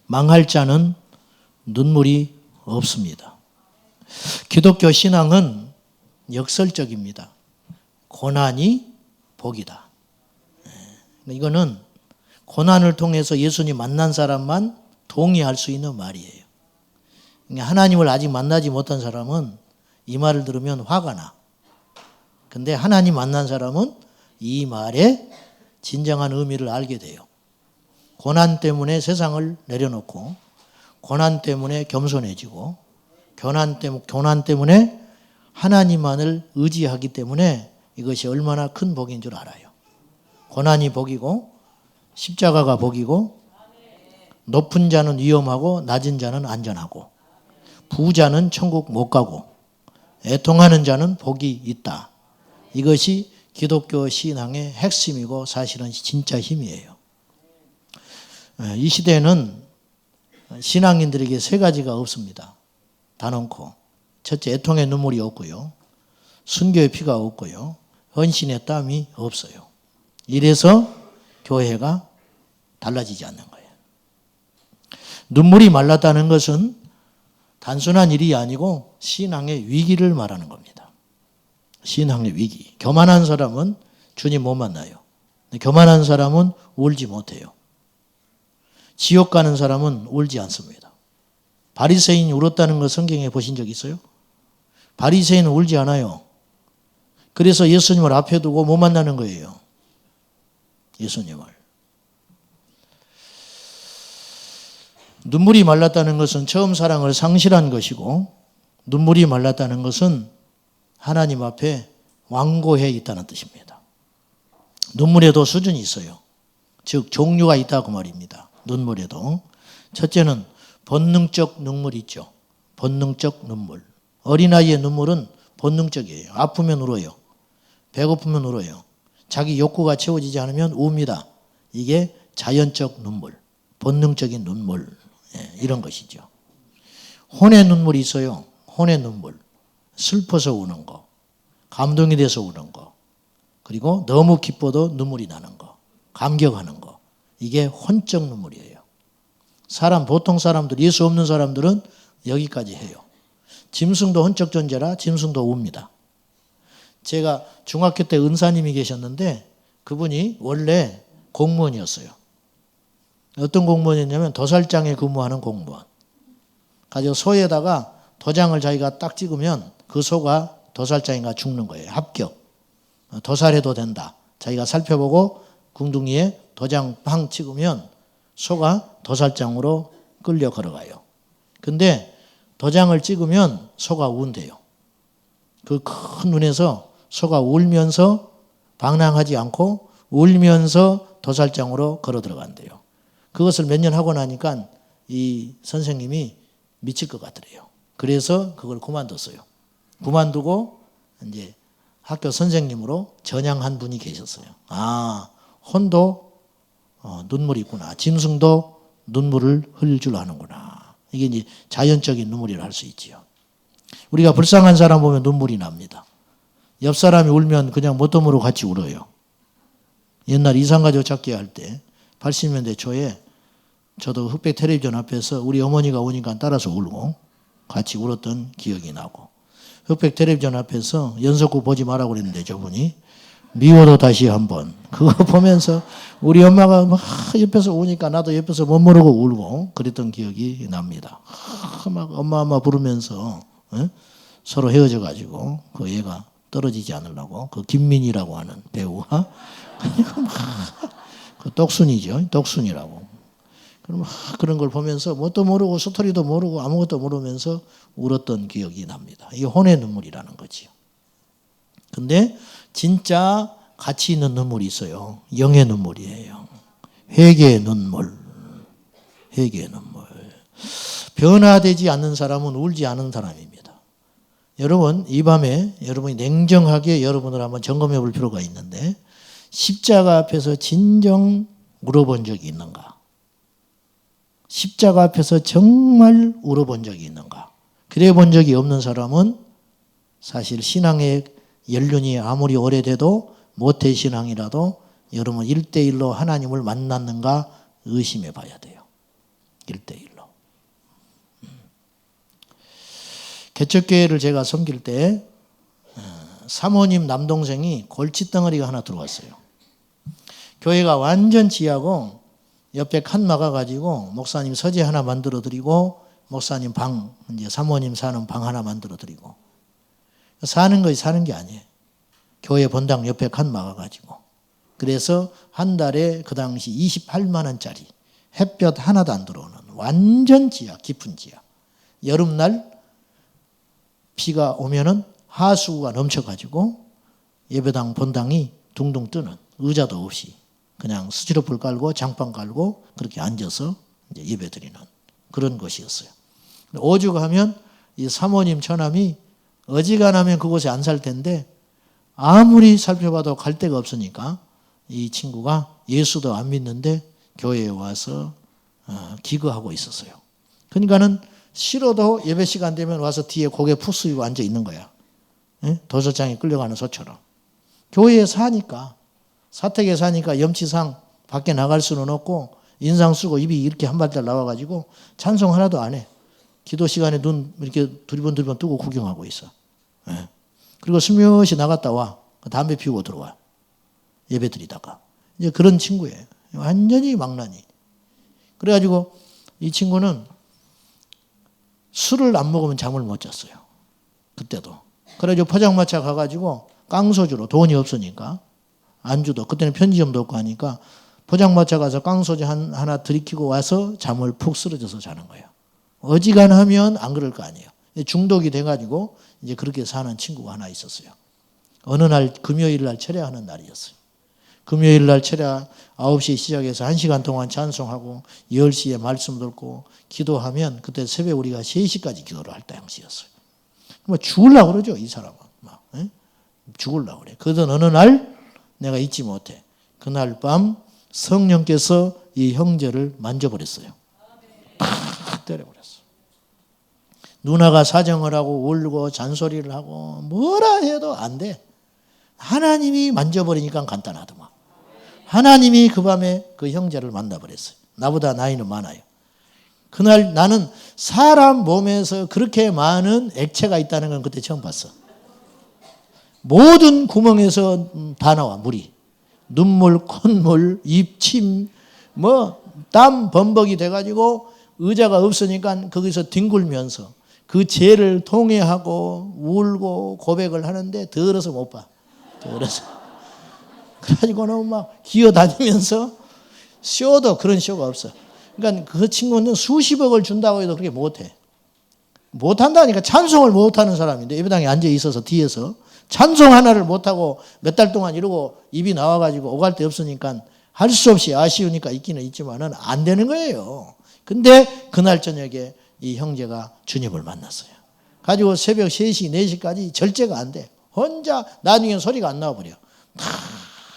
망할 자는 눈물이 없습니다. 기독교 신앙은 역설적입니다. 고난이 복이다. 이거는 고난을 통해서 예수님 만난 사람만 동의할 수 있는 말이에요. 하나님을 아직 만나지 못한 사람은 이 말을 들으면 화가 나. 근데 하나님 만난 사람은 이 말의 진정한 의미를 알게 돼요. 고난 때문에 세상을 내려놓고, 고난 때문에 겸손해지고, 고난 때문에 하나님만을 의지하기 때문에 이것이 얼마나 큰 복인 줄 알아요. 고난이 복이고, 십자가가 복이고, 높은 자는 위험하고 낮은 자는 안전하고, 부자는 천국 못 가고, 애통하는 자는 복이 있다. 이것이 기독교 신앙의 핵심이고 사실은 진짜 힘이에요. 이 시대에는 신앙인들에게 세 가지가 없습니다. 단언코. 첫째, 애통의 눈물이 없고요. 순교의 피가 없고요. 헌신의 땀이 없어요. 이래서 교회가 달라지지 않는 거예요. 눈물이 말랐다는 것은 단순한 일이 아니고 신앙의 위기를 말하는 겁니다. 신앙의 위기. 교만한 사람은 주님 못 만나요. 교만한 사람은 울지 못해요. 지옥 가는 사람은 울지 않습니다. 바리새인이 울었다는 거 성경에 보신 적 있어요? 바리새인은 울지 않아요. 그래서 예수님을 앞에 두고 못 만나는 거예요. 예수님을. 눈물이 말랐다는 것은 처음 사랑을 상실한 것이고, 눈물이 말랐다는 것은 하나님 앞에 완고해 있다는 뜻입니다. 눈물에도 수준이 있어요. 즉 종류가 있다고 말입니다. 눈물에도. 첫째는 본능적 눈물이 있죠. 본능적 눈물. 어린아이의 눈물은 본능적이에요. 아프면 울어요. 배고프면 울어요. 자기 욕구가 채워지지 않으면 웁니다. 이게 자연적 눈물, 본능적인 눈물, 이런 것이죠. 혼의 눈물이 있어요. 혼의 눈물. 슬퍼서 우는 거, 감동이 돼서 우는 거, 그리고 너무 기뻐도 눈물이 나는 거, 감격하는 거. 이게 혼적 눈물이에요. 보통 사람들, 예수 없는 사람들은 여기까지 해요. 짐승도 혼적 존재라 짐승도 웁니다. 제가 중학교 때 은사님이 계셨는데 그분이 원래 공무원이었어요. 어떤 공무원이었냐면 도살장에 근무하는 공무원. 가지고 소에다가 도장을 자기가 딱 찍으면 그 소가 도살장인가 죽는 거예요. 합격. 도살해도 된다. 자기가 살펴보고 궁둥이에 도장 팡 찍으면 소가 도살장으로 끌려 걸어가요. 근데 도장을 찍으면 소가 운대요. 그 큰 눈에서 소가 울면서 방랑하지 않고 울면서 도살장으로 걸어 들어간대요. 그것을 몇 년 하고 나니까 이 선생님이 미칠 것 같더래요. 그래서 그걸 그만뒀어요. 그만두고 이제 학교 선생님으로 전향한 분이 계셨어요. 아, 혼도 눈물이 있구나. 짐승도 눈물을 흘릴 줄 아는구나. 이게 이제 자연적인 눈물이라 할 수 있지요. 우리가 불쌍한 사람 보면 눈물이 납니다. 옆 사람이 울면 그냥 못도모로 같이 울어요. 옛날 이산가족 찾기 할 때 80년대 초에 저도 흑백 텔레비전 앞에서 우리 어머니가 오니까 따라서 울고 같이 울었던 기억이 나고, 흑백 텔레비전 앞에서 연속극 보지 말라고 그랬는데 저분이 미워도 다시 한번 그거 보면서 우리 엄마가 막 옆에서 우니까 나도 옆에서 못 모르고 울고 그랬던 기억이 납니다. 막 엄마 부르면서 서로 헤어져 가지고 그 얘가 떨어지지 않으려고 그 김민희라고 하는 배우가 그 똑순이죠. 똑순이라고. 그런 걸 보면서 뭣도 모르고 스토리도 모르고 아무것도 모르면서 울었던 기억이 납니다. 이게 혼의 눈물이라는 거지요. 근데 진짜 가치 있는 눈물이 있어요. 영의 눈물이에요. 회개의 눈물. 회개의 눈물. 변화되지 않는 사람은 울지 않은 사람입니다. 여러분, 이 밤에 여러분이 냉정하게 여러분을 한번 점검해 볼 필요가 있는데, 십자가 앞에서 진정 울어본 적이 있는가? 십자가 앞에서 정말 울어본 적이 있는가? 그래 본 적이 없는 사람은 사실 신앙의 연륜이 아무리 오래돼도 모태신앙이라도 여러분 1대1로 하나님을 만났는가 의심해 봐야 돼요. 1대1로. 개척교회를 제가 섬길 때 사모님 남동생이 골칫덩어리가 하나 들어왔어요. 교회가 완전 지하고 옆에 칸 막아가지고 목사님 서재 하나 만들어 드리고 목사님 방, 이제 사모님 사는 방 하나 만들어 드리고 사는 것이 사는 게 아니에요. 교회 본당 옆에 칸 막아가지고. 그래서 한 달에 그 당시 28만 원짜리 햇볕 하나도 안 들어오는 완전 지하, 깊은 지하. 여름날 비가 오면은 하수구가 넘쳐가지고 예배당 본당이 둥둥 뜨는, 의자도 없이 그냥 스티로폴 깔고 장판 깔고 그렇게 앉아서 이제 예배 드리는 그런 곳이었어요. 오죽하면 이 사모님 처남이 어지간하면 그곳에 안 살 텐데 아무리 살펴봐도 갈 데가 없으니까 이 친구가 예수도 안 믿는데 교회에 와서 기거하고 있었어요. 그러니까는 싫어도 예배 시간 되면 와서 뒤에 고개 푹 숙이고 앉아 있는 거야. 도서장에 끌려가는 소처럼. 교회에 사니까, 사택에 사니까 염치상 밖에 나갈 수는 없고 인상 쓰고 입이 이렇게 한 발달 나와가지고 찬송 하나도 안 해. 기도 시간에 눈 이렇게 두리번두리번 뜨고 구경하고 있어. 그리고 슬며시 나갔다 와. 담배 피우고 들어와. 예배 드리다가. 이제 그런 친구예요. 완전히 망나니. 그래가지고 이 친구는 술을 안 먹으면 잠을 못 잤어요. 그때도. 그래가지고 포장마차 가가지고 깡소주로, 돈이 없으니까 안주도, 그때는 편의점도 없고 하니까 포장마차 가서 깡소주 하나 들이키고 와서 잠을 푹 쓰러져서 자는 거예요. 어지간하면 안 그럴 거 아니에요. 중독이 돼가지고 이제 그렇게 사는 친구가 하나 있었어요. 어느 날 금요일 날 철야하는 날이었어요. 금요일 날 철야 9시에 시작해서 1시간 동안 찬송하고 10시에 말씀 듣고 기도하면 그때 새벽 우리가 3시까지 기도를 할 당시였어요. 뭐 죽으려고 그러죠, 이 사람은. 막, 죽으려고 그래. 그러던 어느 날 내가 잊지 못해. 그날 밤 성령께서 이 형제를 만져버렸어요. 팍 때려버렸어. 누나가 사정을 하고 울고 잔소리를 하고 뭐라 해도 안 돼. 하나님이 만져버리니까 간단하더만. 하나님이 그 밤에 그 형제를 만나버렸어요. 나보다 나이는 많아요. 그날 나는 사람 몸에서 그렇게 많은 액체가 있다는 건 그때 처음 봤어. 모든 구멍에서 다 나와, 물이. 눈물, 콧물, 입, 침, 땀 범벅이 돼가지고 의자가 없으니까 거기서 뒹굴면서 그 죄를 통회하고 울고 고백을 하는데 더러서 못 봐. 더러서. 그래가지고는 막 기어다니면서 쇼도 그런 쇼가 없어. 그러니까 그 친구는 수십억을 준다고 해도 그렇게 못해. 못한다니까. 찬송을 못하는 사람인데 예배당에 앉아 있어서 뒤에서 찬송 하나를 못하고 몇 달 동안 이러고 입이 나와가지고 오갈 데 없으니까 할 수 없이 아쉬우니까 있기는 있지만은 안 되는 거예요. 근데 그날 저녁에 이 형제가 주님을 만났어요. 가지고 새벽 3시, 4시까지 절제가 안 돼. 혼자 나중에 소리가 안 나와버려.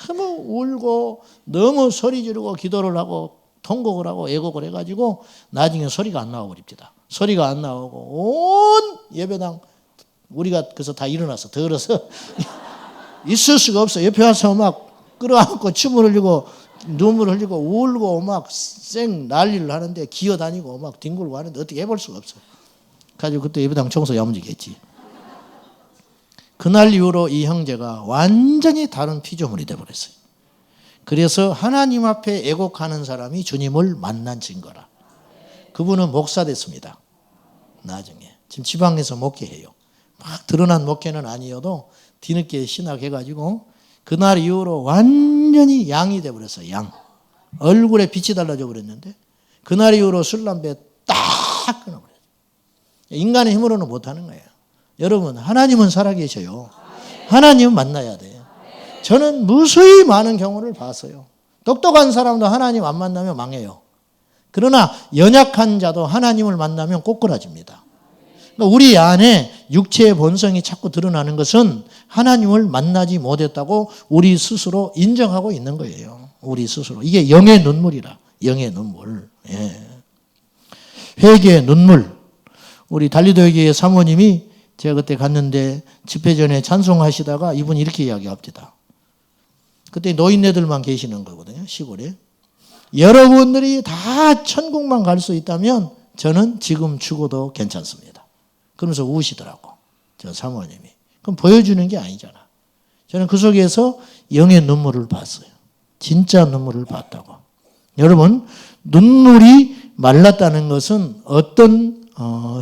너무 울고 너무 소리 지르고 기도를 하고 통곡을 하고 애곡을 해가지고 나중에 소리가 안 나와버립니다. 소리가 안 나오고 온 예배당 우리가 그래서 다 일어나서 더러서 있을 수가 없어. 옆에 와서 막 끌어안고 춤을 흘리고 눈물을 흘리고 울고 막 쌩 난리를 하는데 기어다니고 막 뒹굴고 하는데 어떻게 해볼 수가 없어. 가지고 그때 예배당 청소 야무지겠지. 그날 이후로 이 형제가 완전히 다른 피조물이 되어버렸어요. 그래서 하나님 앞에 애곡하는 사람이 주님을 만난 증거라. 그분은 목사 됐습니다. 나중에. 지금 지방에서 목회해요. 막 드러난 목회는 아니어도 뒤늦게 신학해가지고 그날 이후로 완전히 양이 되어버렸어요. 양. 얼굴에 빛이 달라져 버렸는데 그날 이후로 술, 담배 딱 끊어버렸어요. 인간의 힘으로는 못하는 거예요. 여러분, 하나님은 살아계셔요. 하나님은 만나야 돼요. 저는 무수히 많은 경우를 봤어요. 똑똑한 사람도 하나님 안 만나면 망해요. 그러나 연약한 자도 하나님을 만나면 꼬꾸라집니다. 그러니까 우리 안에 육체의 본성이 자꾸 드러나는 것은 하나님을 만나지 못했다고 우리 스스로 인정하고 있는 거예요. 우리 스스로. 이게 영의 눈물이라. 영의 눈물. 예. 회개의 눈물. 우리 달리도교회 사모님이 제가 그때 갔는데 집회 전에 찬송하시다가 이분이 이렇게 이야기합니다. 그때 노인네들만 계시는 거거든요. 시골에. 여러분들이 다 천국만 갈 수 있다면 저는 지금 죽어도 괜찮습니다. 그러면서 우시더라고. 저 사모님이. 그럼 보여주는 게 아니잖아. 저는 그 속에서 영의 눈물을 봤어요. 진짜 눈물을 봤다고. 여러분, 눈물이 말랐다는 것은 어떤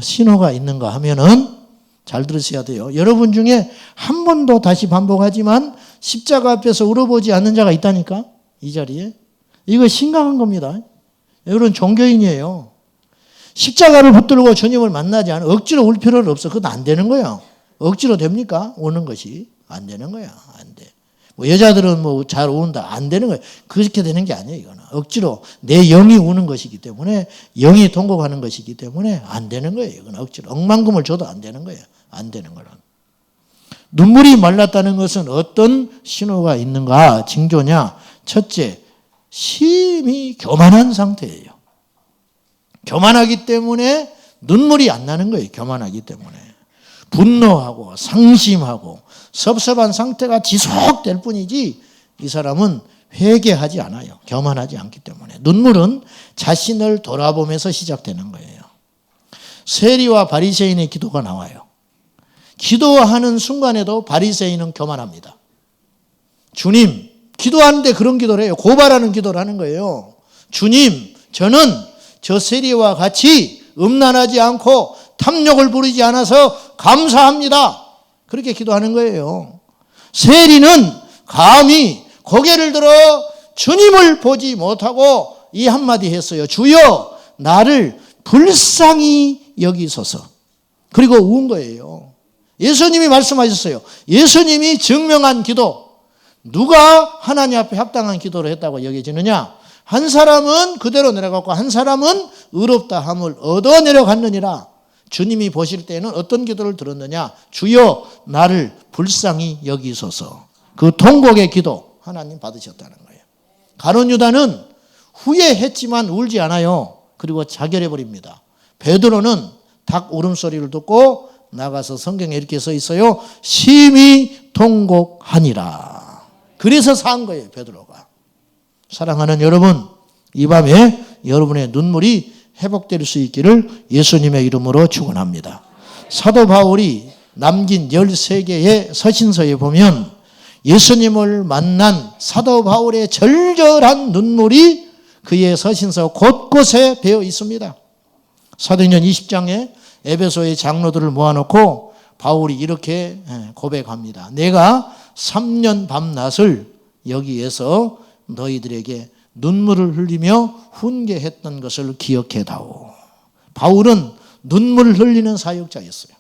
신호가 있는가 하면은 잘 들으셔야 돼요. 여러분 중에 한 번도 다시 반복하지만 십자가 앞에서 울어보지 않는 자가 있다니까? 이 자리에. 이거 심각한 겁니다. 여러분 종교인이에요. 십자가를 붙들고 주님을 만나지 않아. 억지로 울 필요는 없어. 그건 안 되는 거예요. 억지로 됩니까? 우는 것이. 안 되는 거야. 안 돼. 뭐 여자들은 뭐 잘 운다. 안 되는 거예요. 그렇게 되는 게 아니에요. 이거는. 억지로 내 영이 우는 것이기 때문에 영이 통곡하는 것이기 때문에 안 되는 거예요. 이건 억지로. 억만금을 줘도 안 되는 거예요. 안 되는 거는. 눈물이 말랐다는 것은 어떤 신호가 있는가? 징조냐? 첫째, 심히 교만한 상태예요. 교만하기 때문에 눈물이 안 나는 거예요. 교만하기 때문에. 분노하고 상심하고 섭섭한 상태가 지속될 뿐이지 이 사람은 회개하지 않아요. 교만하지 않기 때문에. 눈물은 자신을 돌아보면서 시작되는 거예요. 세리와 바리새인의 기도가 나와요. 기도하는 순간에도 바리새인은 교만합니다. 주님, 기도하는데 그런 기도를 해요. 고발하는 기도를 하는 거예요. 주님, 저는 저 세리와 같이 음란하지 않고 탐욕을 부리지 않아서 감사합니다. 그렇게 기도하는 거예요. 세리는 감히 고개를 들어 주님을 보지 못하고 이 한마디 했어요. 주여, 나를 불쌍히 여기소서. 그리고 운 거예요. 예수님이 말씀하셨어요. 예수님이 증명한 기도. 누가 하나님 앞에 합당한 기도를 했다고 여겨지느냐? 한 사람은 그대로 내려갔고 한 사람은 의롭다 함을 얻어 내려갔느니라. 주님이 보실 때는 어떤 기도를 들었느냐? 주여 나를 불쌍히 여기소서. 그 통곡의 기도 하나님 받으셨다는 거예요. 가룟 유다는 후회했지만 울지 않아요. 그리고 자결해버립니다. 베드로는 닭 울음소리를 듣고 나가서 성경에 이렇게 써 있어요. 심히 통곡하니라. 그래서 산 거예요. 베드로가. 사랑하는 여러분, 이 밤에 여러분의 눈물이 회복될 수 있기를 예수님의 이름으로 축원합니다. 사도 바울이 남긴 13개의 서신서에 보면 예수님을 만난 사도 바울의 절절한 눈물이 그의 서신서 곳곳에 배어 있습니다. 사도행전 20장에 에베소의 장로들을 모아놓고 바울이 이렇게 고백합니다. 내가 3년 밤낮을 여기에서 너희들에게 눈물을 흘리며 훈계했던 것을 기억해다오. 바울은 눈물 흘리는 사역자였어요.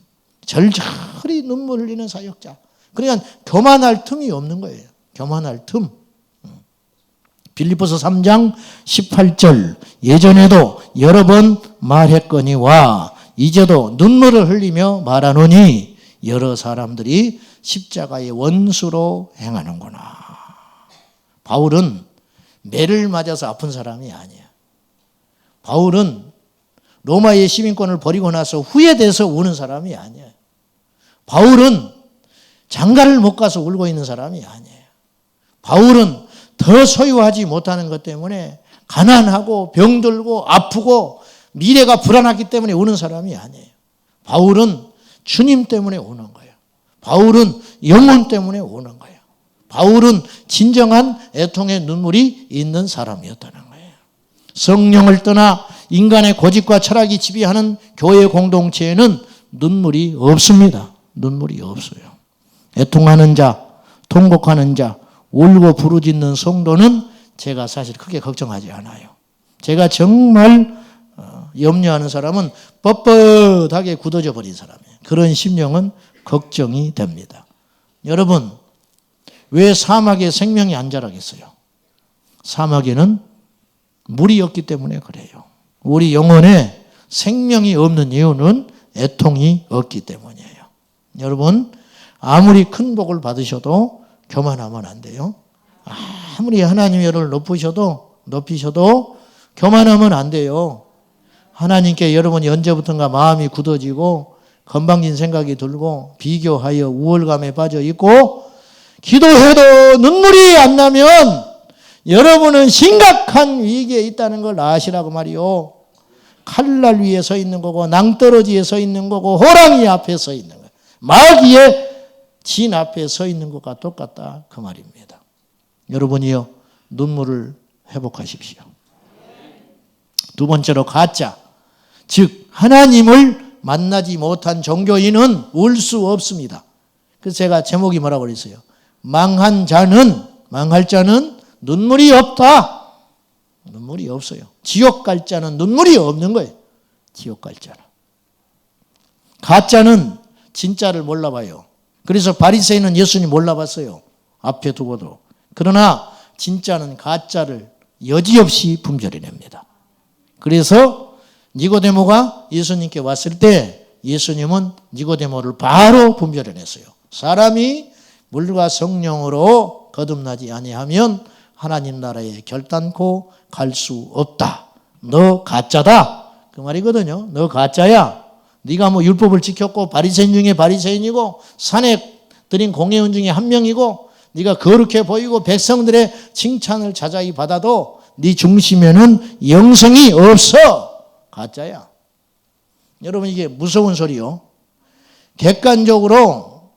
절절히 눈물 흘리는 사역자. 그러니까 교만할 틈이 없는 거예요. 교만할 틈. 빌립보서 3장 18절 예전에도 여러 번 말했거니와 이제도 눈물을 흘리며 말하노니 여러 사람들이 십자가의 원수로 행하는구나. 바울은 매를 맞아서 아픈 사람이 아니야. 바울은 로마의 시민권을 버리고 나서 후회돼서 우는 사람이 아니야. 바울은 장가를 못 가서 울고 있는 사람이 아니에요. 바울은 더 소유하지 못하는 것 때문에 가난하고 병들고 아프고 미래가 불안하기 때문에 우는 사람이 아니에요. 바울은 주님 때문에 우는 거예요. 바울은 영혼 때문에 우는 거예요. 바울은 진정한 애통의 눈물이 있는 사람이었다는 거예요. 성령을 떠나 인간의 고집과 철학이 지배하는 교회 공동체에는 눈물이 없습니다. 눈물이 없어요. 애통하는 자, 통곡하는 자, 울고 부르짖는 성도는 제가 사실 크게 걱정하지 않아요. 제가 정말 염려하는 사람은 뻣뻣하게 굳어져 버린 사람이에요. 그런 심령은 걱정이 됩니다. 여러분, 왜 사막에 생명이 안 자라겠어요? 사막에는 물이 없기 때문에 그래요. 우리 영혼에 생명이 없는 이유는 애통이 없기 때문이에요. 여러분, 아무리 큰 복을 받으셔도 교만하면 안 돼요. 아무리 하나님의 열을 높이셔도 교만하면 안 돼요. 하나님께 여러분이 언제부턴가 마음이 굳어지고 건방진 생각이 들고 비교하여 우월감에 빠져 있고 기도해도 눈물이 안 나면 여러분은 심각한 위기에 있다는 걸 아시라고 말이요. 칼날 위에 서 있는 거고 낭떠러지에 서 있는 거고 호랑이 앞에 서 있는 거예요. 마귀의 진 앞에 서 있는 것과 똑같다 그 말입니다. 여러분이요, 눈물을 회복하십시오. 두 번째로 가짜, 즉 하나님을 만나지 못한 종교인은 울 수 없습니다. 그래서 제가 제목이 뭐라고 그랬어요? 망할 자는 눈물이 없다. 눈물이 없어요. 지옥 갈 자는 눈물이 없는 거예요. 지옥 갈 자는. 가짜는 진짜를 몰라봐요. 그래서 바리새인은 예수님 몰라봤어요. 앞에 두고도. 그러나 진짜는 가짜를 여지없이 분별해냅니다. 그래서 니고데모가 예수님께 왔을 때 예수님은 니고데모를 바로 분별해냈어요. 사람이 물과 성령으로 거듭나지 아니하면 하나님 나라에 결단코 갈 수 없다. 너 가짜다. 그 말이거든요. 너 가짜야. 네가 뭐 율법을 지켰고 바리새인 중에 바리새인이고 산에 드린 공회원 중에 한 명이고 네가 거룩해 보이고 백성들의 칭찬을 자자히 받아도 네 중심에는 영생이 없어. 가짜야. 여러분 이게 무서운 소리요. 객관적으로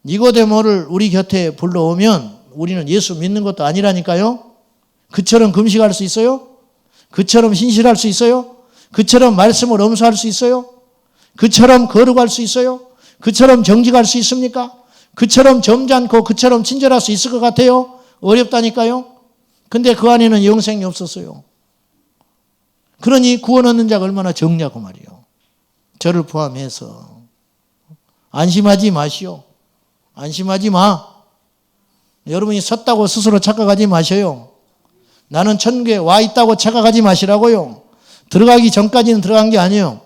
니고데모를 우리 곁에 불러오면 우리는 예수 믿는 것도 아니라니까요. 그처럼 금식할 수 있어요? 그처럼 신실할 수 있어요? 그처럼 말씀을 엄수할 수 있어요? 그처럼 거룩할 수 있어요? 그처럼 정직할 수 있습니까? 그처럼 점잖고 그처럼 친절할 수 있을 것 같아요? 어렵다니까요. 근데 그 안에는 영생이 없었어요. 그러니 구원 얻는 자가 얼마나 적냐고 말이요. 저를 포함해서 안심하지 마시오. 안심하지 마. 여러분이 섰다고 스스로 착각하지 마셔요. 나는 천국에 와 있다고 착각하지 마시라고요. 들어가기 전까지는 들어간 게 아니에요.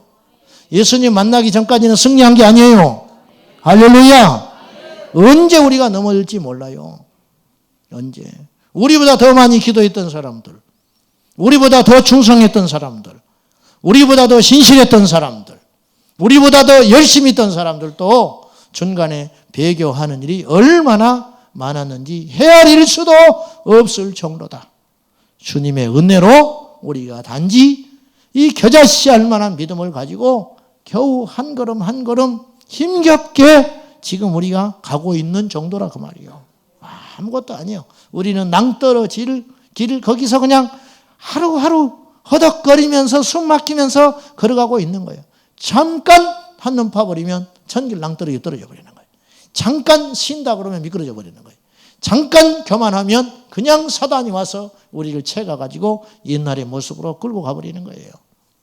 예수님 만나기 전까지는 승리한 게 아니에요. 할렐루야. 언제 우리가 넘어질지 몰라요. 언제. 우리보다 더 많이 기도했던 사람들, 우리보다 더 충성했던 사람들, 우리보다 더 신실했던 사람들, 우리보다 더 열심히 했던 사람들도 중간에 배교하는 일이 얼마나 많았는지 헤아릴 수도 없을 정도다. 주님의 은혜로 우리가 단지 이 겨자씨 할 만한 믿음을 가지고 겨우 한 걸음 한 걸음 힘겹게 지금 우리가 가고 있는 정도라 그 말이에요. 아무것도 아니에요. 우리는 낭떠러질 길을 거기서 그냥 하루하루 허덕거리면서 숨 막히면서 걸어가고 있는 거예요. 잠깐 한눈 파버리면 천길 낭떠러지 떨어져 버리는 거예요. 잠깐 쉰다 그러면 미끄러져 버리는 거예요. 잠깐 교만하면 그냥 사단이 와서 우리를 채가가지고 옛날의 모습으로 끌고 가버리는 거예요.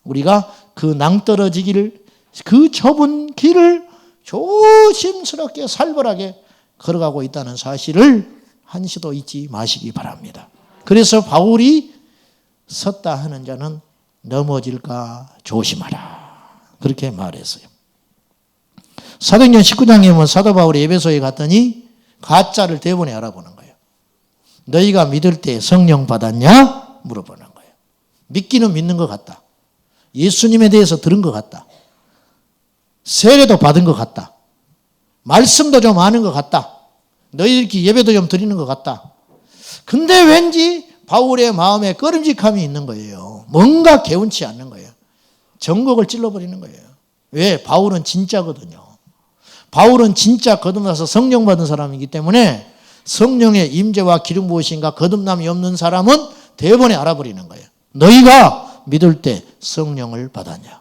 우리가 그 낭떠러지기를, 그 좁은 길을 조심스럽게 살벌하게 걸어가고 있다는 사실을 한시도 잊지 마시기 바랍니다. 그래서 바울이 섰다 하는 자는 넘어질까 조심하라. 그렇게 말했어요. 사도행전 19장에 보면 사도 바울이 에베소에 갔더니 가짜를 대번에 알아보는 거예요. 너희가 믿을 때 성령 받았냐? 물어보는 거예요. 믿기는 믿는 것 같다. 예수님에 대해서 들은 것 같다. 세례도 받은 것 같다. 말씀도 좀 아는 것 같다. 너희들끼리 예배도 좀 드리는 것 같다. 근데 왠지 바울의 마음에 꺼림직함이 있는 거예요. 뭔가 개운치 않는 거예요. 전곡을 찔러버리는 거예요. 왜? 바울은 진짜거든요. 바울은 진짜 거듭나서 성령 받은 사람이기 때문에 성령의 임재와 기름 부으심과 거듭남이 없는 사람은 대번에 알아버리는 거예요. 너희가 믿을 때 성령을 받았냐?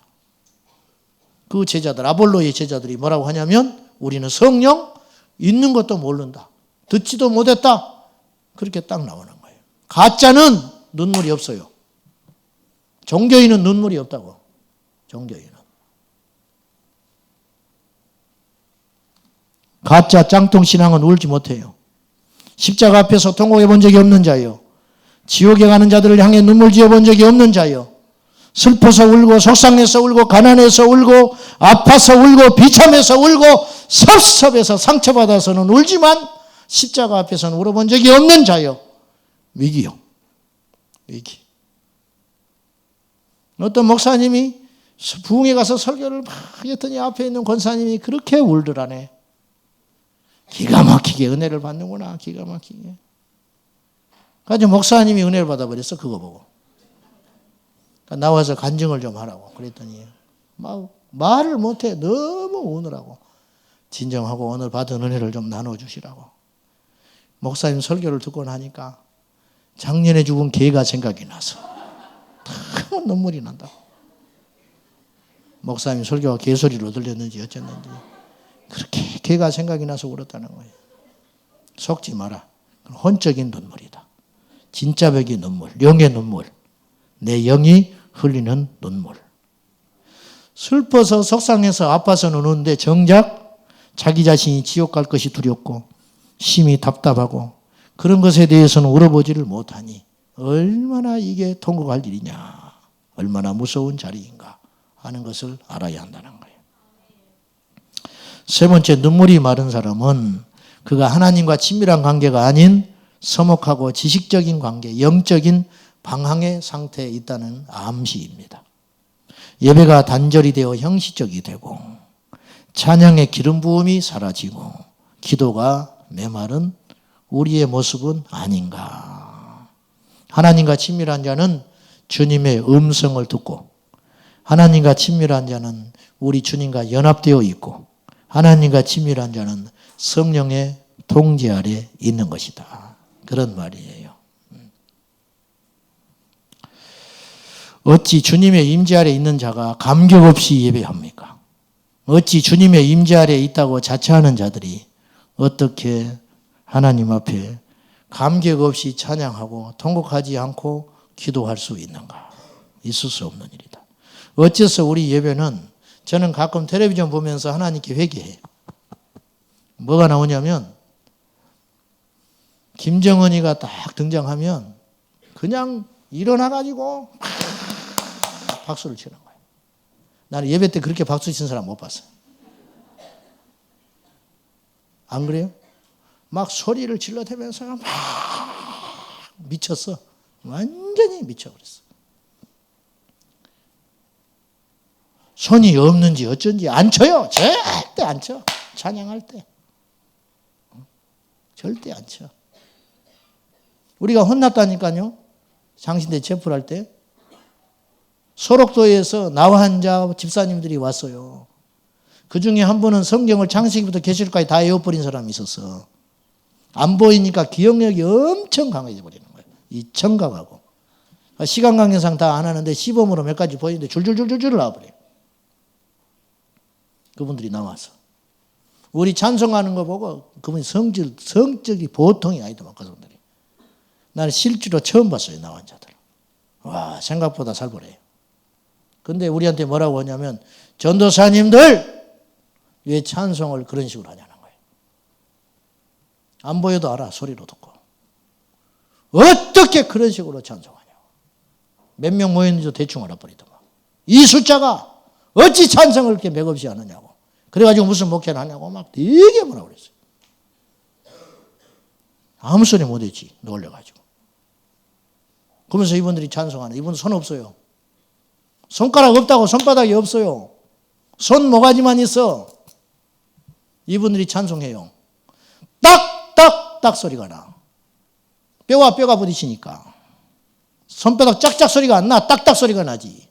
그 제자들, 아볼로의 제자들이 뭐라고 하냐면 우리는 성령 있는 것도 모른다. 듣지도 못했다. 그렇게 딱 나오는 거예요. 가짜는 눈물이 없어요. 종교인은 눈물이 없다고. 종교인은. 가짜 짱통 신앙은 울지 못해요. 십자가 앞에서 통곡해 본 적이 없는 자요. 지옥에 가는 자들을 향해 눈물 지어 본 적이 없는 자요. 슬퍼서 울고 속상해서 울고 가난해서 울고 아파서 울고 비참해서 울고 섭섭해서 상처받아서는 울지만 십자가 앞에서는 울어본 적이 없는 자요. 위기요. 위기. 어떤 목사님이 부흥회 가서 설교를 막 했더니 앞에 있는 권사님이 그렇게 울더라네. 기가 막히게 은혜를 받는구나. 기가 막히게. 그래서 목사님이 은혜를 받아버렸어. 그거 보고. 그러니까 나와서 간증을 좀 하라고. 그랬더니 막 말을 못해. 너무 우느라고. 진정하고 오늘 받은 은혜를 좀 나눠주시라고. 목사님 설교를 듣고 나니까 작년에 죽은 개가 생각이 나서 너무 눈물이 난다고. 목사님 설교가 개소리로 들렸는지 어쨌는지 그렇게 개가 생각이 나서 울었다는 거예요. 속지 마라. 혼적인 눈물이다. 진짜 백의 눈물, 영의 눈물, 내 영이 흘리는 눈물. 슬퍼서 속상해서 아파서는 우는데 정작 자기 자신이 지옥 갈 것이 두렵고 심히 답답하고 그런 것에 대해서는 울어보지를 못하니 얼마나 이게 통곡할 일이냐, 얼마나 무서운 자리인가 하는 것을 알아야 한다는 거예요. 세 번째, 눈물이 마른 사람은 그가 하나님과 친밀한 관계가 아닌 서먹하고 지식적인 관계, 영적인 방황의 상태에 있다는 암시입니다. 예배가 단절이 되어 형식적이 되고 찬양의 기름 부음이 사라지고 기도가 메마른 우리의 모습은 아닌가. 하나님과 친밀한 자는 주님의 음성을 듣고 하나님과 친밀한 자는 우리 주님과 연합되어 있고 하나님과 친밀한 자는 성령의 통제 아래 있는 것이다. 그런 말이에요. 어찌 주님의 임재 아래 있는 자가 감격 없이 예배합니까? 어찌 주님의 임재 아래 있다고 자처하는 자들이 어떻게 하나님 앞에 감격 없이 찬양하고 통곡하지 않고 기도할 수 있는가? 있을 수 없는 일이다. 어째서 우리 예배는 저는 가끔 텔레비전 보면서 하나님께 회개해. 뭐가 나오냐면 김정은이가 딱 등장하면 그냥 일어나가지고 박수를 치는 거예요. 나는 예배 때 그렇게 박수 치는 사람 못 봤어요. 안 그래요? 막 소리를 질러대면서 막 미쳤어. 완전히 미쳐버렸어. 손이 없는지 어쩐지 안 쳐요. 절대 안 쳐. 찬양할 때. 절대 안 쳐. 우리가 혼났다니까요. 장신대 체풀할 때. 소록도에서 나와 한자 집사님들이 왔어요. 그 중에 한 분은 성경을 창세기부터 계시록까지 다 외워버린 사람이 있었어. 안 보이니까 기억력이 엄청 강해져 버리는 거예요. 이 청각하고. 시간 관계상 다 안 하는데 시범으로 몇 가지 보이는데 줄줄줄줄 나와버려요. 그분들이 나와서. 우리 찬송하는 거 보고 그분이 성적이 보통이 아니더만 그분들이. 나는 실제로 처음 봤어요. 나온 자들. 와, 생각보다 살벌해요. 근데 우리한테 뭐라고 하냐면 전도사님들 왜 찬송을 그런 식으로 하냐는 거예요. 안 보여도 알아. 소리로 듣고. 어떻게 그런 식으로 찬송하냐고. 몇 명 모였는지도 대충 알아버리더만. 이 숫자가 어찌 찬송을 그렇게 맥없이 하느냐고. 그래가지고 무슨 목회를 하냐고 막 되게 뭐라 그랬어요. 아무 소리 못했지. 놀래가지고. 그러면서 이분들이 찬송하는. 이분 손 없어요. 손가락 없다고 손바닥이 없어요. 손 모가지만 있어. 이분들이 찬송해요. 딱딱딱 소리가 나. 뼈와 뼈가 부딪히니까. 손바닥 짝짝 소리가 안 나. 딱딱 소리가 나지.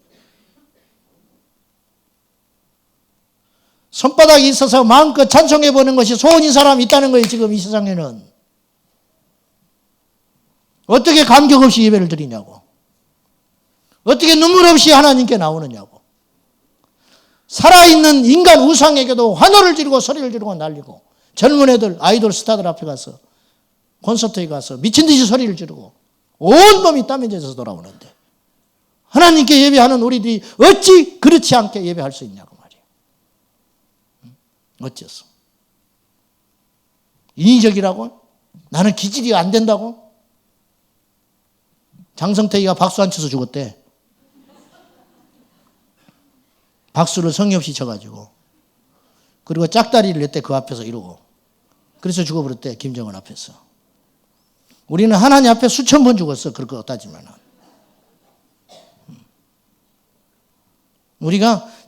손바닥이 있어서 마음껏 찬송해보는 것이 소원인 사람이 있다는 거예요. 지금 이 세상에는. 어떻게 감격 없이 예배를 드리냐고. 어떻게 눈물 없이 하나님께 나오느냐고. 살아있는 인간 우상에게도 환호를 지르고 소리를 지르고 날리고 젊은 애들 아이돌 스타들 앞에 가서 콘서트에 가서 미친 듯이 소리를 지르고 온 몸이 땀에 젖어서 돌아오는데 하나님께 예배하는 우리들이 어찌 그렇지 않게 예배할 수 있냐고 말이에요. 어째서? 인위적이라고? 나는 기질이 안 된다고? 장성택이가 박수 안 쳐서 죽었대. 박수를 성의 없이 쳐가지고. 그리고 짝다리를 냈대 그 앞에서 이러고. 그래서 죽어버렸대 김정은 앞에서. 우리는 하나님 앞에 수천 번 죽었어. 그럴 것 따지면.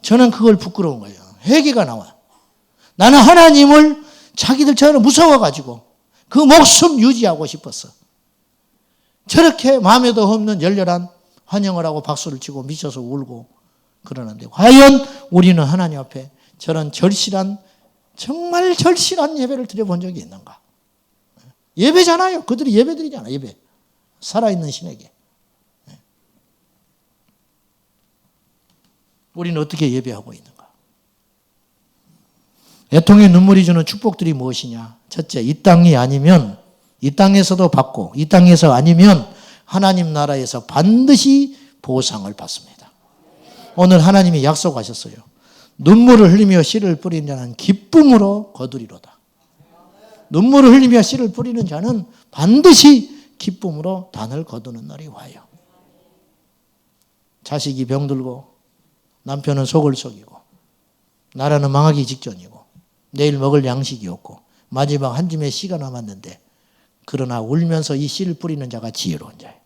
저는 그걸 부끄러운 거예요. 회개가 나와. 나는 하나님을 자기들처럼 무서워가지고 그 목숨 유지하고 싶었어. 저렇게 마음에도 없는 열렬한 환영을 하고 박수를 치고 미쳐서 울고 그러는데 과연 우리는 하나님 앞에 저런 절실한 정말 절실한 예배를 드려본 적이 있는가? 예배잖아요. 그들이 예배드리잖아. 예배. 살아있는 신에게. 우리는 어떻게 예배하고 있는가? 애통의 눈물이 주는 축복들이 무엇이냐? 첫째, 이 땅이 아니면 이 땅에서도 받고 이 땅에서 아니면 하나님 나라에서 반드시 보상을 받습니다. 오늘 하나님이 약속하셨어요. 눈물을 흘리며 씨를 뿌리는 자는 기쁨으로 거두리로다. 눈물을 흘리며 씨를 뿌리는 자는 반드시 기쁨으로 단을 거두는 날이 와요. 자식이 병들고 남편은 속을 썩이고 나라는 망하기 직전이고 내일 먹을 양식이 없고 마지막 한 줌의 씨가 남았는데 그러나 울면서 이 씨를 뿌리는 자가 지혜로운 자예요.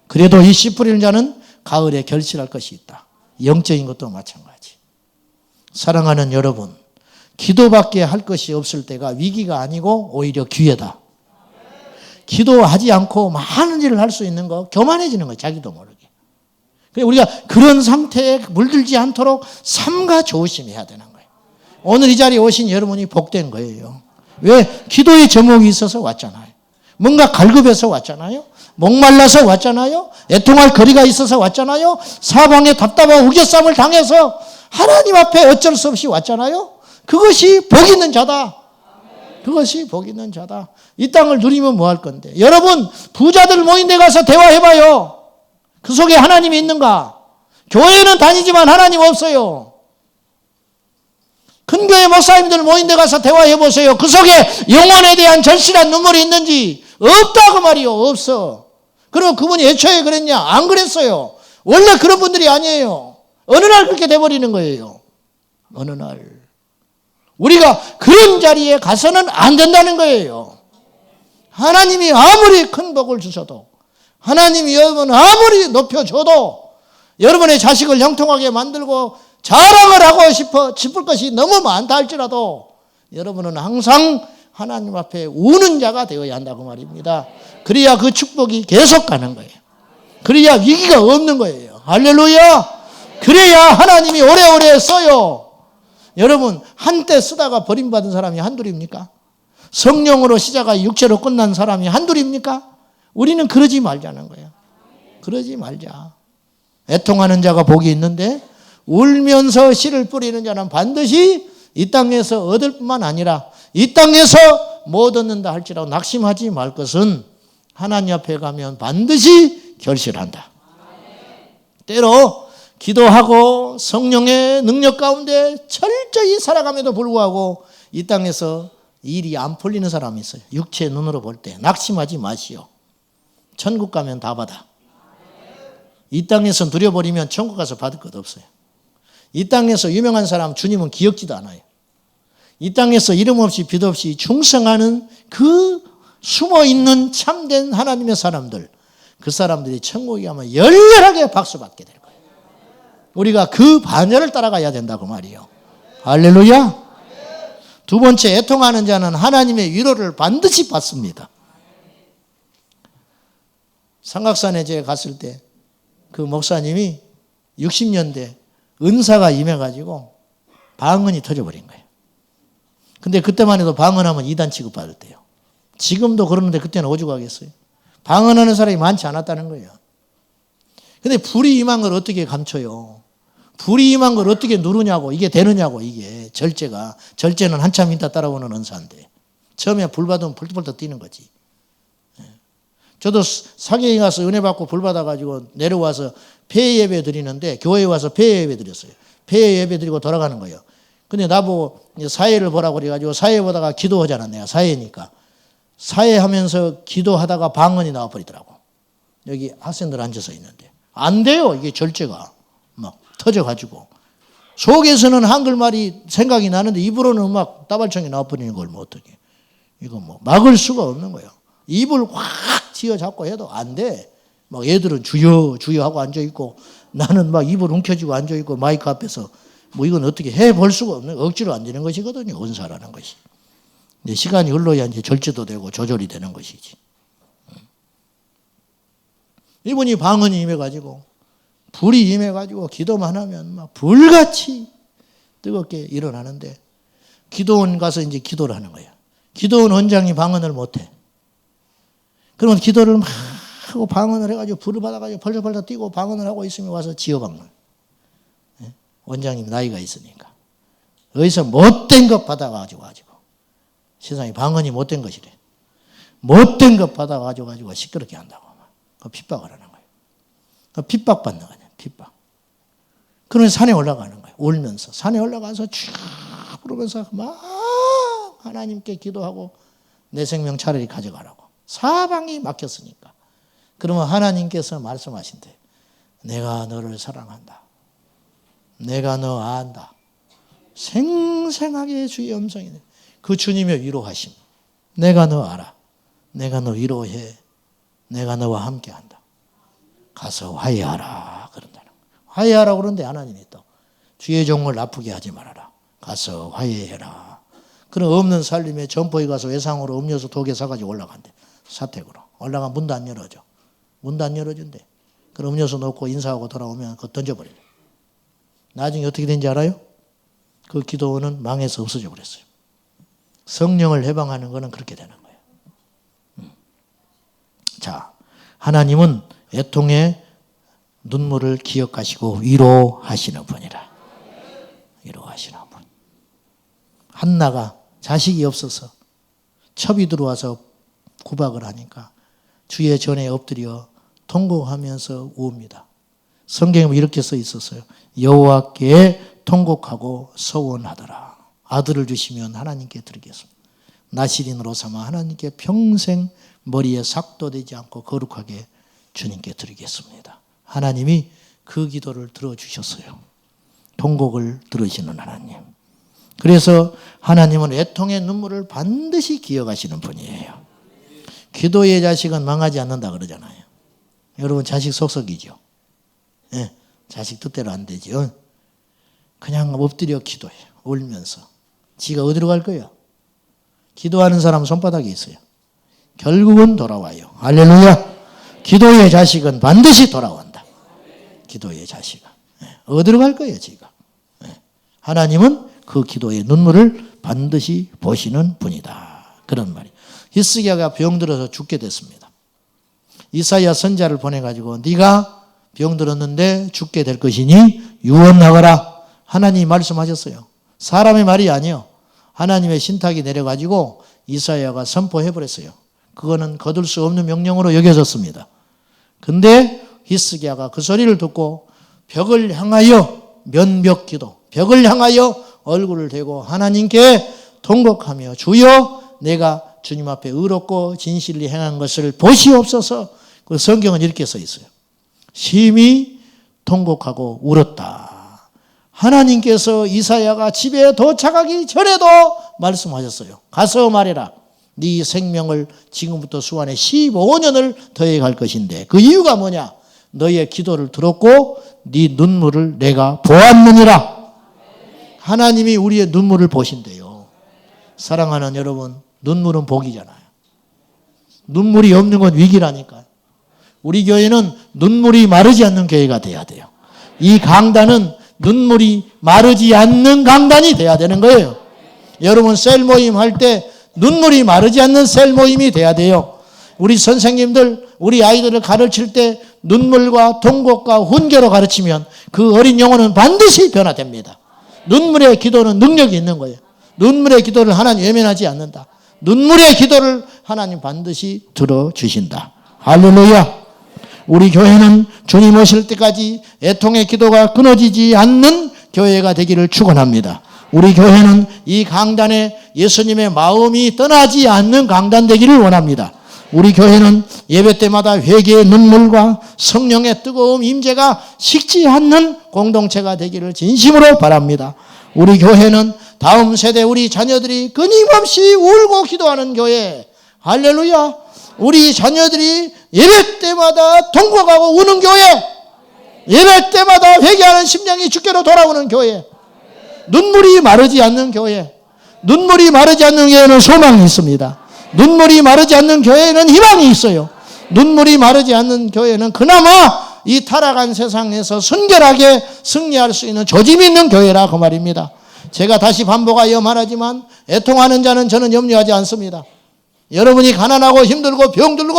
그래도 이 씨 뿌리는 자는 가을에 결실할 것이 있다. 영적인 것도 마찬가지. 사랑하는 여러분, 기도밖에 할 것이 없을 때가 위기가 아니고 오히려 기회다. 기도하지 않고 많은 일을 할 수 있는 거 교만해지는 거예요. 자기도 모르게. 우리가 그런 상태에 물들지 않도록 삼가 조심해야 되는 거예요. 오늘 이 자리에 오신 여러분이 복된 거예요. 왜? 기도의 제목이 있어서 왔잖아요. 뭔가 갈급해서 왔잖아요. 목말라서 왔잖아요. 애통할 거리가 있어서 왔잖아요. 사방에 답답한 우겨쌈을 당해서 하나님 앞에 어쩔 수 없이 왔잖아요. 그것이 복 있는 자다. 그것이 복 있는 자다. 이 땅을 누리면 뭐 할 건데? 여러분, 부자들 모인 데 가서 대화해봐요. 그 속에 하나님이 있는가? 교회는 다니지만 하나님 없어요. 큰 교회 목사님들 모인 데 가서 대화해보세요. 그 속에 영혼에 대한 절실한 눈물이 있는지 없다고 말이요. 없어. 그럼 그분이 애초에 그랬냐? 안 그랬어요. 원래 그런 분들이 아니에요. 어느 날 그렇게 돼버리는 거예요. 어느 날. 우리가 그런 자리에 가서는 안 된다는 거예요. 하나님이 아무리 큰 복을 주셔도 하나님이 여러분 아무리 높여줘도 여러분의 자식을 형통하게 만들고 자랑을 하고 싶을 것이 너무 많다 할지라도 여러분은 항상 하나님 앞에 우는 자가 되어야 한다고 말입니다. 그래야 그 축복이 계속 가는 거예요. 그래야 위기가 없는 거예요. 할렐루야. 그래야 하나님이 오래오래 써요. 여러분, 한때 쓰다가 버림받은 사람이 한둘입니까? 성령으로 시작하여 육체로 끝난 사람이 한둘입니까? 우리는 그러지 말자는 거예요. 그러지 말자. 애통하는 자가 복이 있는데 울면서 씨를 뿌리는 자는 반드시 이 땅에서 얻을 뿐만 아니라 이 땅에서 못 얻는다 할지라도 낙심하지 말 것은 하나님 앞에 가면 반드시 결실한다. 때로 기도하고 성령의 능력 가운데 철저히 살아감에도 불구하고 이 땅에서 일이 안 풀리는 사람이 있어요. 육체의 눈으로 볼 때 낙심하지 마시오. 천국 가면 다 받아. 이 땅에서 누려버리면 천국 가서 받을 것 없어요. 이 땅에서 유명한 사람 주님은 기억지도 않아요. 이 땅에서 이름 없이 빛 없이 충성하는 그 숨어있는 참된 하나님의 사람들, 그 사람들이 천국에 가면 열렬하게 박수받게 될 거예요. 우리가 그 반열을 따라가야 된다고 말이에요. 할렐루야. 두 번째, 애통하는 자는 하나님의 위로를 반드시 받습니다. 삼각산에 제가 갔을 때 그 목사님이 60년대 은사가 임해가지고 방언이 터져버린 거예요. 근데 그때만 해도 방언하면 이단 취급받을 때요. 지금도 그러는데 그때는 오죽하겠어요. 방언하는 사람이 많지 않았다는 거예요. 근데 불이 임한 걸 어떻게 감춰요? 불이 임한 걸 어떻게 누르냐고, 이게 되느냐고, 이게 절제가. 절제는 한참 있다 따라오는 은사인데 처음에 불 받으면 벌떡벌떡 뛰는 거지. 저도 사경에 가서 은혜 받고 불 받아가지고 내려와서 폐 예배 드리는데 교회에 와서 폐 예배 드렸어요. 폐 예배 드리고 돌아가는 거예요. 근데 나보고 사회를 보라고 그래가지고 사회 보다가 기도하잖아. 내가 사회니까. 사회 하면서 기도하다가 방언이 나와버리더라고. 여기 학생들 앉아서 있는데. 안 돼요. 이게 절제가. 막 터져가지고. 속에서는 한글말이 생각이 나는데 입으로는 막 따발총이 나와버리는 걸 뭐 어떻게. 이거 뭐 막을 수가 없는 거예요. 입을 확 쥐어잡고 해도 안 돼. 막 애들은 주여 주여 하고 앉아있고 나는 막 입을 움켜쥐고 앉아있고 마이크 앞에서 뭐 이건 어떻게 해볼 수가 없는, 억지로 안 되는 것이거든요. 은사라는 것이. 근데 시간이 흘러야 이제 절제도 되고 조절이 되는 것이지. 이분이 방언이 임해가지고 불이 임해가지고 기도만 하면 막 불같이 뜨겁게 일어나는데 기도원 가서 이제 기도를 하는 거예요. 기도원 원장이 방언을 못해. 그러면 기도를 막 하고 방언을 해가지고 불을 받아가지고 벌떡벌떡 뛰고 방언을 하고 있으면 와서 지어박는. 원장님 나이가 있으니까. 어디서 못된 것 받아가지고 세상에 방언이 못된 것이래. 못된 것 받아가지고 시끄럽게 한다고. 그 핍박을 하는 거예요. 그 핍박받는 거예요. 핍박. 그러면 산에 올라가는 거예요. 울면서. 산에 올라가서 쭉 부르면서 막 하나님께 기도하고 내 생명 차라리 가져가라고. 사방이 막혔으니까. 그러면 하나님께서 말씀하신대. 내가 너를 사랑한다. 내가 너 안다. 생생하게 주의 음성이 돼. 그 주님의 위로하심. 내가 너 알아. 내가 너 위로해. 내가 너와 함께한다. 가서 화해하라 그런다는 거예요. 화해하라 그러는데 하나님이 또 주의 종을 아프게 하지 말아라. 가서 화해해라. 그럼 없는 살림에 점포에 가서 외상으로 음료수 2개 사가지고 올라간대. 사택으로. 올라가면 문도 안 열어줘. 문도 안 열어준대. 그럼 음료수 놓고 인사하고 돌아오면 그거 던져버려. 나중에 어떻게 된지 알아요? 그 기도원은 망해서 없어져 버렸어요. 성령을 해방하는 거는 그렇게 되는 거예요. 자, 하나님은 애통의 눈물을 기억하시고 위로하시는 분이라. 위로하시는 분. 한나가 자식이 없어서 첩이 들어와서 구박을 하니까 주의 전에 엎드려 통곡하면서 우옵니다. 성경에 이렇게 써 있었어요. 여호와께 통곡하고 서원하더라. 아들을 주시면 하나님께 드리겠습니다. 나실인으로 삼아 하나님께 평생 머리에 삭도 되지 않고 거룩하게 주님께 드리겠습니다. 하나님이 그 기도를 들어주셨어요. 통곡을 들으시는 하나님. 그래서 하나님은 애통의 눈물을 반드시 기억하시는 분이에요. 기도의 자식은 망하지 않는다 그러잖아요. 여러분 자식 속썩이죠. 네, 자식 뜻대로 안 되죠. 그냥 엎드려 기도해. 울면서. 지가 어디로 갈 거예요? 기도하는 사람 손바닥에 있어요. 결국은 돌아와요. 할렐루야. 기도의 자식은 반드시 돌아온다. 기도의 자식은. 어디로 갈 거예요, 지가? 하나님은 그 기도의 눈물을 반드시 보시는 분이다. 그런 말이에요. 히스기야가 병들어서 죽게 됐습니다. 이사야 선자를 보내가지고 네가 병들었는데 죽게 될 것이니 유언하거라. 하나님이 말씀하셨어요. 사람의 말이 아니에요. 하나님의 신탁이 내려가지고 이사야가 선포해버렸어요. 그거는 거둘 수 없는 명령으로 여겨졌습니다. 근데 히스기야가 그 소리를 듣고 벽을 향하여 면벽기도, 벽을 향하여 얼굴을 대고 하나님께 통곡하며 주여 내가 주님 앞에 의롭고 진실리 행한 것을 보시옵소서. 그 성경은 이렇게 써 있어요. 심히 통곡하고 울었다. 하나님께서 이사야가 집에 도착하기 전에도 말씀하셨어요. 가서 말해라. 네 생명을 지금부터 수완에 15년을 더해갈 것인데 그 이유가 뭐냐? 너의 기도를 들었고 네 눈물을 내가 보았느니라. 하나님이 우리의 눈물을 보신대요. 사랑하는 여러분, 눈물은 복이잖아요. 눈물이 없는 건 위기라니까요. 우리 교회는 눈물이 마르지 않는 교회가 돼야 돼요. 이 강단은 눈물이 마르지 않는 강단이 돼야 되는 거예요. 여러분 셀 모임 할 때 눈물이 마르지 않는 셀 모임이 돼야 돼요. 우리 선생님들 우리 아이들을 가르칠 때 눈물과 통곡과 훈계로 가르치면 그 어린 영혼은 반드시 변화됩니다. 눈물의 기도는 능력이 있는 거예요. 눈물의 기도를 하나님 외면하지 않는다. 눈물의 기도를 하나님 반드시 들어주신다. 할렐루야. 우리 교회는 주님 오실 때까지 애통의 기도가 끊어지지 않는 교회가 되기를 축원합니다. 우리 교회는 이 강단에 예수님의 마음이 떠나지 않는 강단 되기를 원합니다. 우리 교회는 예배 때마다 회개의 눈물과 성령의 뜨거움 임재가 식지 않는 공동체가 되기를 진심으로 바랍니다. 우리 교회는 다음 세대 우리 자녀들이 끊임없이 울고 기도하는 교회. 할렐루야. 우리 자녀들이 예배 때마다 통곡하고 우는 교회. 예배 때마다 회개하는 심령이 주께로 돌아오는 교회. 눈물이 마르지 않는 교회. 눈물이 마르지 않는 교회는 소망이 있습니다. 눈물이 마르지 않는 교회에는 희망이 있어요. 눈물이 마르지 않는 교회는 그나마 이 타락한 세상에서 순결하게 승리할 수 있는 조짐이 있는 교회라 그 말입니다. 제가 다시 반복하여 말하지만 애통하는 자는 저는 염려하지 않습니다. 여러분이 가난하고 힘들고 병들고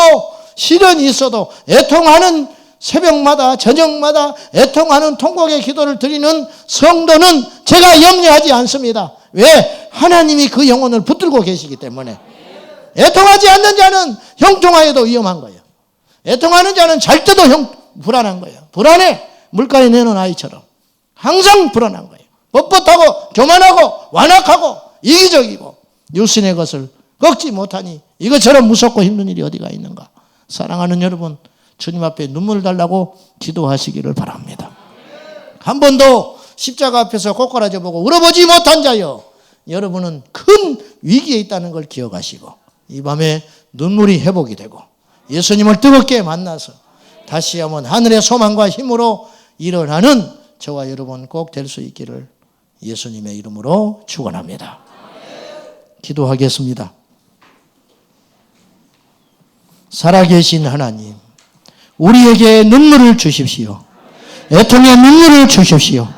시련이 있어도 애통하는 새벽마다 저녁마다 애통하는 통곡의 기도를 드리는 성도는 제가 염려하지 않습니다. 왜? 하나님이 그 영혼을 붙들고 계시기 때문에. 애통하지 않는 자는 형통하여도 위험한 거예요. 애통하는 자는 잘 때도 불안한 거예요. 불안해. 물가에 내놓은 아이처럼 항상 불안한 거예요. 뻣뻣하고 교만하고 완악하고 이기적이고 육신의 것을 꺾지 못하니 이것처럼 무섭고 힘든 일이 어디가 있는가. 사랑하는 여러분, 주님 앞에 눈물을 달라고 기도하시기를 바랍니다. 한 번도 십자가 앞에서 꼬꾸라져 보고 울어보지 못한 자여, 여러분은 큰 위기에 있다는 걸 기억하시고 이 밤에 눈물이 회복이 되고 예수님을 뜨겁게 만나서 다시 한번 하늘의 소망과 힘으로 일어나는 저와 여러분 꼭 될 수 있기를 예수님의 이름으로 축원합니다. 기도하겠습니다. 살아계신 하나님, 우리에게 눈물을 주십시오. 애통의 눈물을 주십시오.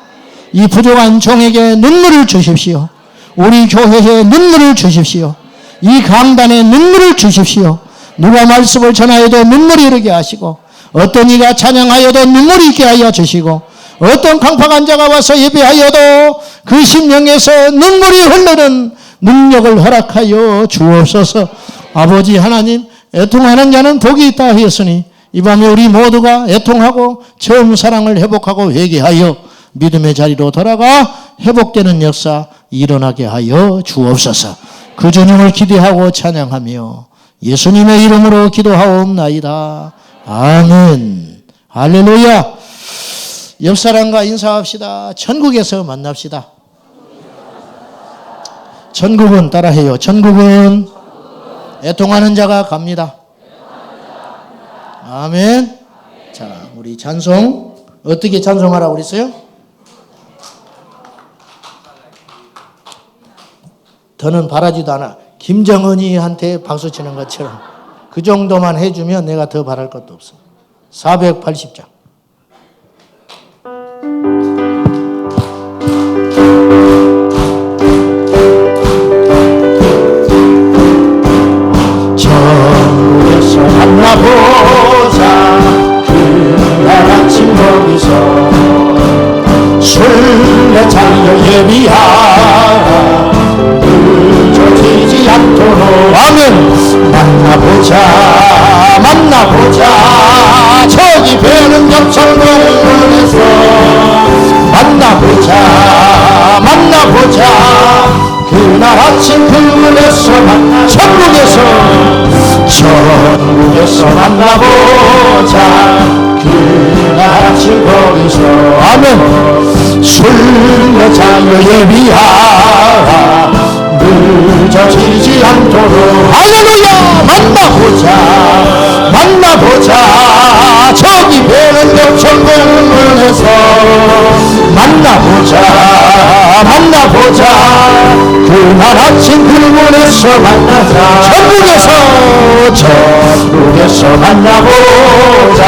이 부족한 종에게 눈물을 주십시오. 우리 교회에 눈물을 주십시오. 이 강단에 눈물을 주십시오. 누가 말씀을 전하여도 눈물이 흐르게 하시고 어떤 이가 찬양하여도 눈물이 있게 하여 주시고 어떤 강팍한 자가 와서 예배하여도 그 심령에서 눈물이 흐르는 능력을 허락하여 주옵소서. 아버지 하나님, 애통하는 자는 복이 있다 하였으니 이 밤에 우리 모두가 애통하고 처음 사랑을 회복하고 회개하여 믿음의 자리로 돌아가 회복되는 역사 일어나게 하여 주옵소서. 그 주님을 기대하고 찬양하며 예수님의 이름으로 기도하옵나이다. 아멘. 할렐루야. 옆 사람과 인사합시다. 천국에서 만납시다. 천국은 따라해요. 천국은 애통하는 자가 갑니다. 아멘. 자, 우리 찬송 어떻게 찬송하라고 그랬어요? 더는 바라지도 않아. 김정은이한테 박수 치는 것처럼 그 정도만 해주면 내가 더 바랄 것도 없어. 480장. 천국에서 만나보자. 그날 아침 거기서 순례자여 예비하라. 늦어지지 않도록. 아멘. 만나보자. 저기 배는 역청공원에서 만나보자. 그날 아침 그물에서 천국에서 만나보자. 그날 아침 거기서. 아멘. 순례자여 예비하라. 늦어지지 않도록. 할렐루야. 만나보자. 저기 배는 역청공원에서 만나보자. 그날 아침 그물에서 만나자. 천국에서 만나보자.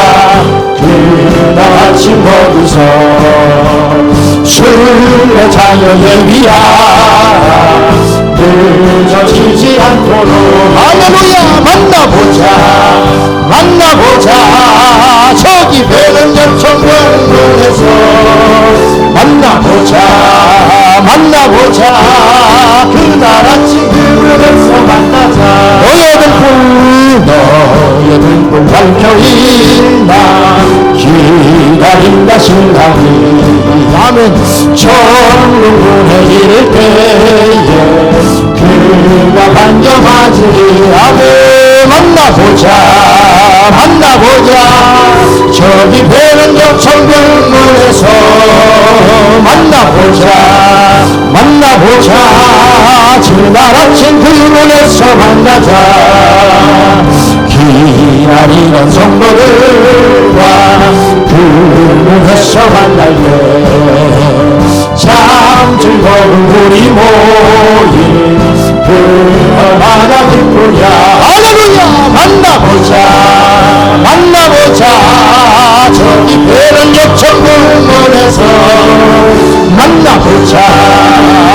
그날 아침 거기서 순례자여 예비하라. 늦어지지 않도록. 할렐루야. 만나보자. 저기 배는 역청공원에서 만나보자. 그날 아침 그물에서 만나자. 너의 등불 밝혀있나 기다린다 신랑이. 아멘. 천국문에 이를 때에 그가 반겨맞으리. 아멘. 만나보자. 저기 배는 역청공원에서 만나보자. 그날 아침 그물에서 만나자. 기다리는 성도들과 그물에서 만날 때 참 즐거운 우리 모임 그 얼마나 기쁘냐. 할렐루야. 만나보자. 만나보자. 저기 배는 역천공원에서 만나보자.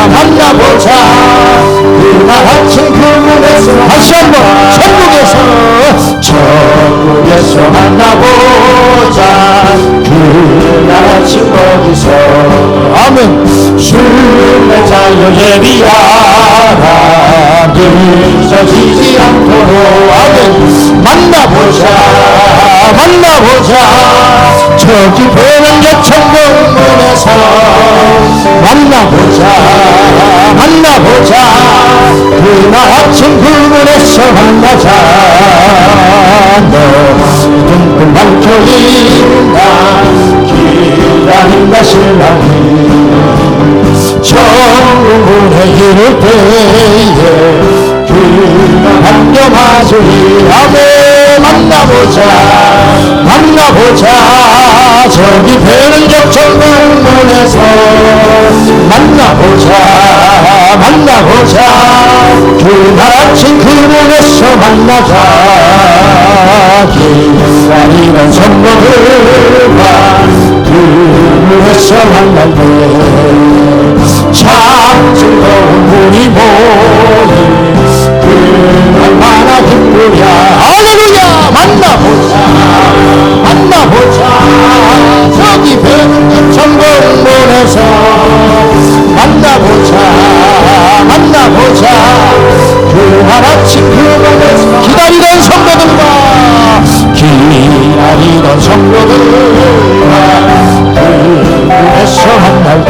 만나보자. 그날 아침 그문에서 다시 한번 천국에서 만나보자. 그날 아침 거기서 아멘. 술래 자여 예비하라. 늦어지지 않도록 아멘. 만나보자. 만나보자. 저기 보는 여천공원에서 만나보자. 만나보자. 그날 아침 그물에서 만나자. 너 눈물 밝혀있나 기다린다 신랑이. 정문에 이를 때에 그날 안녕하시리. 아멘. 만나보자. 만나보자. 저기 배는 역천공원에서 만나보자. 만나보자. 그날 아침 그물에서 만나자. 기다리는 성도들과 그물에서 만날 때 참 즐거운 우리 모임 얼마나 기쁘랴. 할렐루야. 만나보자. 만나보자. 저기 배는 천공문에서 만나보자. 만나보자. 그날 아침 그문에서 기다리던 성도들과 기다리던 성도들과 그문에서 만날 때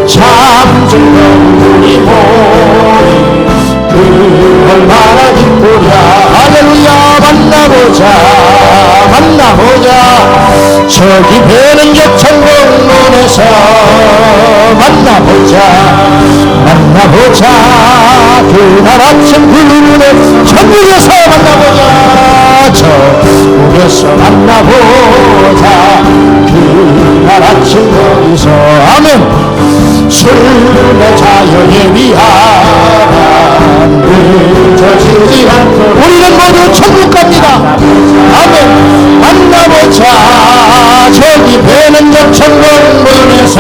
참 즐거운 우리 모임 얼마나 기쁘랴. 할렐루야. 만나보자. 만나보자. 저기 배는 역천공원에서 만나보자. 만나보자. 그날 아침 그문에 천국에서 만나보자. 천국에서 만나보자. 그날 아침 거기서 아멘. 술래 자여 예비하라. 늦어지지 않도록 우리는 모두 천국 갑니다. 아멘. 만나보자. 저기 배는 역천공원에서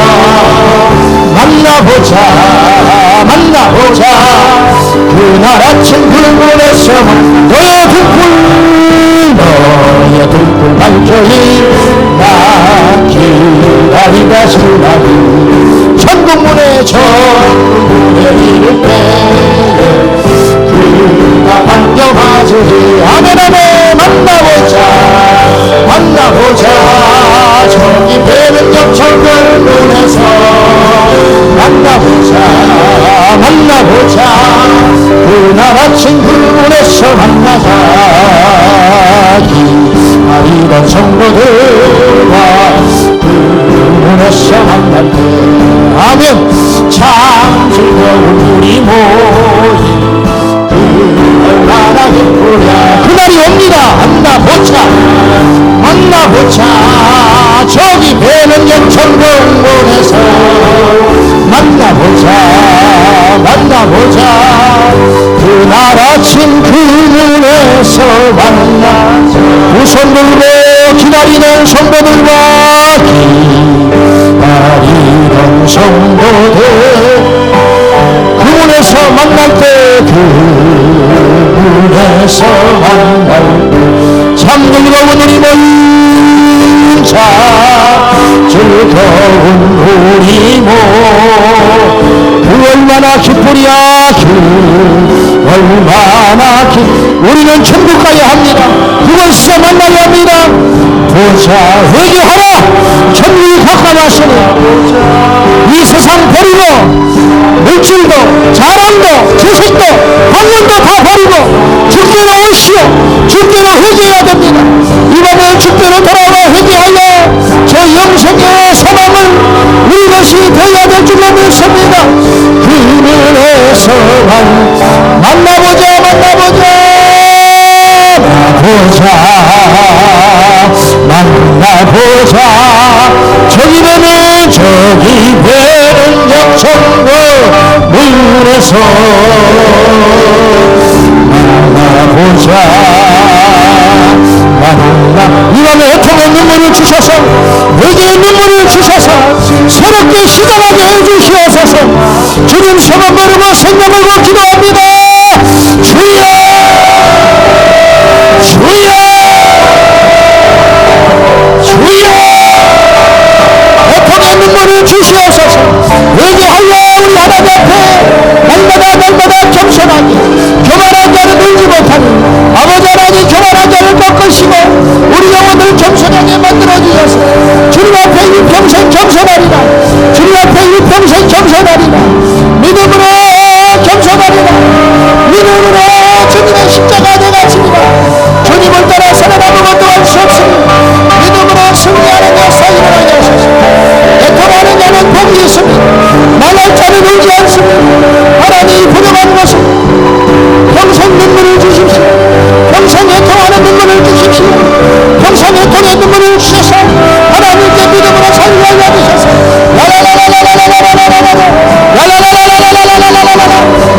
만나보자. 만나보자. 그날 아침 그물에서 너의 등불 밝혀있나 기다리다 신랑이. 천국문에 이를 때에 그가 반겨하시리. 아멘. 아멘. 만나보자. 만나보자. 저기 배는 역천공원에서 만나보자. 만나보자. 그날 아침 그문에서 만나자. 기다리던 성도들과 그문에서 만날 때 아멘. 참 즐거운 우리 모임 얼마나 기쁘랴. 그날이 옵니다. 만나보자. 만나보자. 저기 배는 역천공원에서 만나보자. 만나보자. 그날 아침 그문에서 만나자. 두 손 들고 기다리는 성도들과 기다리는 성도들 그문에서 만날 때 그문에서 만날 때 참 즐거운 우리 모임. 자 즐거운 우리 모임 얼마나 기쁘랴. 얼마나 우리는 천국 가야 합니다. 그곳에서 만나야 합니다. 보자. 회개하라. 천국이 가까웠으니 이 세상 버리고 물질도 자랑도 재산도 학문도 다 버리고 주께로 오시오. 주께로 회개해야 됩니다. 이 밤에 주께로 돌아와 회개하여 저 영생의 소망을 우리 것이 되어야 될 줄로 믿습니다. 그늘에서 만나보자. 만나보자. 만나보자. 저기 배는 역천공원에서 만나보자. 주님의 애통의 눈물을 주셔서 회개의 눈물을 주셔서 새롭게 시작하게 해주시옵소서. 주님 성은 걸고 생명 걸고 기도합니다. 주여 주여 주여 애통의 눈물을 주시옵소서. 회개하여 우리 하나님 앞에 날마다 겸손하게 교만한 자를 늘지 못하니 아버지 하나님 교만한 자를 꺾으시고 우리 영혼을 겸손하게 만들어주셔서 주님 앞에 일평생 겸손하리라. 주님 앞에 일평생 겸손하리라. 믿음으로 겸손하리라. 믿음으로 주님의 십자가 내가지리라. 주님을 따라서는 아무것도 할 수 없으니 믿음으로 승리하는 역사 일어나게 하소서. 애통하는 자는 복이 있으니 말할 자는 울지 않습니다. 하나님 부족한 것은 평생 눈물을 주십시오. 평생 애통하는 눈물을 주십시오. 평생 애통의 눈물을 주셔서 하나님께 믿음으로 살게 하셔서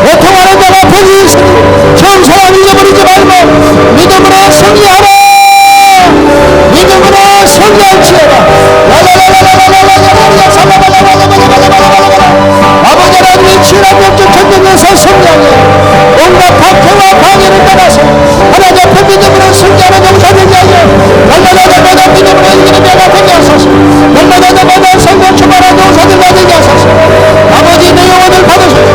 애통하는 자가 복이 있으니 처음 사랑 잊어버리지 말고 믿음으로 승리하라. 믿음으로 승리할지어다. 아버지 하나님의 치열한 역적 전쟁에서 승리하게 온갖 박해와 방해를 떠나서 하나님 앞에 믿음으로 승리하는 용사되게 하여 날마다 믿음으로 이기는 자가 되게 하소서. 날마다 성공 충만한 용사들과 되게 하소서. 아버지 내 영혼을 받으소서.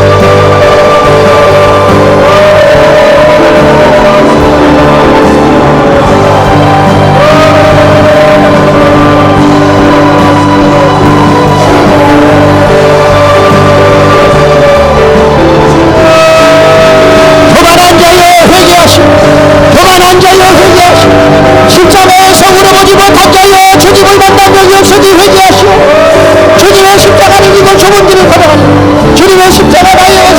십자가에서 울어보지 못한 자여 주님을 만난 적이 없으니 회개하시오. 주님의 십자가를 이고 좁은 길을 걸어가니 주님의 십자가 나의